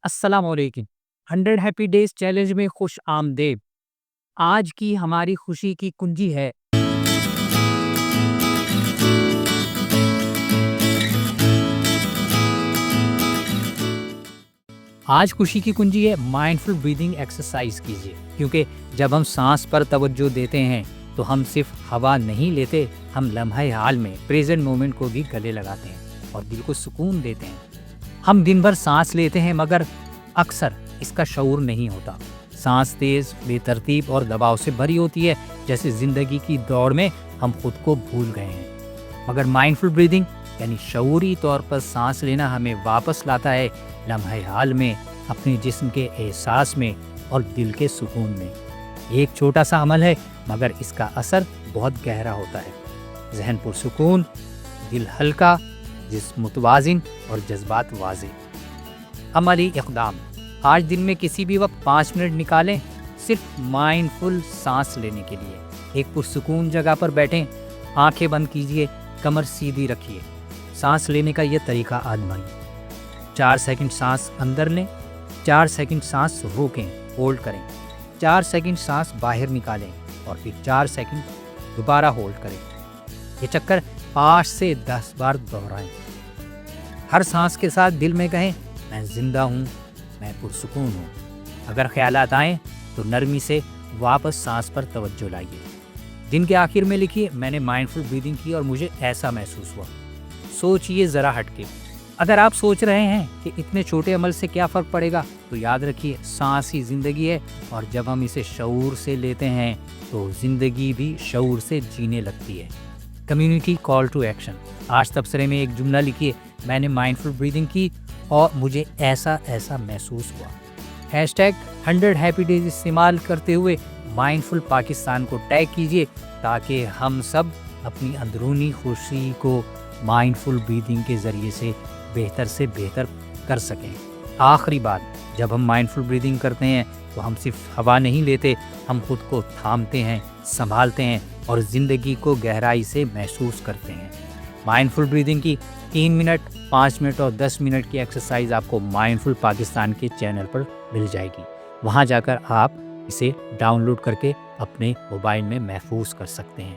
السلام علیکم 100 happy days challenge میں خوش آمدید۔ آج کی ہماری خوشی کی کنجی ہے مائنڈفل بریدنگ ایکسرسائز کیجیے، کیونکہ جب ہم سانس پر توجہ دیتے ہیں تو ہم صرف ہوا نہیں لیتے، ہم لمحہ حال میں پریزنٹ مومنٹ کو بھی گلے لگاتے ہیں اور دل کو سکون دیتے ہیں۔ ہم دن بھر سانس لیتے ہیں مگر اکثر اس کا شعور نہیں ہوتا۔ سانس تیز، بے ترتیب اور دباؤ سے بھری ہوتی ہے، جیسے زندگی کی دوڑ میں ہم خود کو بھول گئے ہیں۔ مگر مائنڈفل بریدنگ یعنی شعوری طور پر سانس لینا ہمیں واپس لاتا ہے لمحہ حال میں، اپنے جسم کے احساس میں اور دل کے سکون میں۔ ایک چھوٹا سا عمل ہے مگر اس کا اثر بہت گہرا ہوتا ہے۔ ذہن پرسکون، دل ہلکا، جسم متوازن اور جذبات واضح۔ عملی اقدام: آج دن میں کسی بھی وقت 5 منٹ نکالیں، صرف مائنڈفل سانس لینے کے لیے۔ ایک پرسکون جگہ پر بیٹھیں، آنکھیں بند کیجیے، کمر سیدھی رکھیے۔ سانس لینے کا یہ طریقہ آزمائیے۔ 4 سیکنڈ سانس اندر لیں، 4 سیکنڈ سانس روکیں، ہولڈ کریں، 4 سیکنڈ سانس باہر نکالیں اور پھر 4 سیکنڈ دوبارہ ہولڈ کریں۔ یہ چکر 5 سے 10 بار دہرائیں۔ ہر سانس کے ساتھ دل میں کہیں، میں زندہ ہوں، میں پرسکون ہوں۔ اگر خیالات آئیں تو نرمی سے واپس سانس پر توجہ لائیے۔ دن کے آخر میں لکھیے، میں نے مائنڈفل بریدنگ کی اور مجھے ایسا محسوس ہوا۔ سوچئے ذرا ہٹ کے۔ اگر آپ سوچ رہے ہیں کہ اتنے چھوٹے عمل سے کیا فرق پڑے گا، تو یاد رکھیے، سانس ہی زندگی ہے اور جب ہم اسے شعور سے لیتے ہیں تو زندگی بھی شعور سے جینے لگتی ہے۔ کمیونٹی کال ٹو ایکشن: آج تبصرے میں ایک جملہ لکھیے، میں نے مائنڈفل بریدنگ کی اور مجھے ایسا محسوس ہوا۔ #100 ہیپی ڈیز استعمال کرتے ہوئے مائنڈفل پاکستان کو ٹیگ کیجیے تاکہ ہم سب اپنی اندرونی خوشی کو مائنڈفل بریدنگ کے ذریعے سے بہتر کر سکیں۔ آخری بات، جب ہم مائنڈفل بریدنگ کرتے ہیں تو ہم صرف ہوا نہیں لیتے، ہم خود کو تھامتے ہیں، سنبھالتے ہیں اور زندگی کو گہرائی سے محسوس کرتے ہیں۔ مائنڈفل بریدنگ کی 3 منٹ، 5 منٹ اور 10 منٹ کی ایکسرسائز آپ کو مائنڈفل پاکستان کے چینل پر مل جائے گی۔ وہاں جا کر آپ اسے ڈاؤن لوڈ کر کے اپنے موبائل میں محفوظ کر سکتے ہیں۔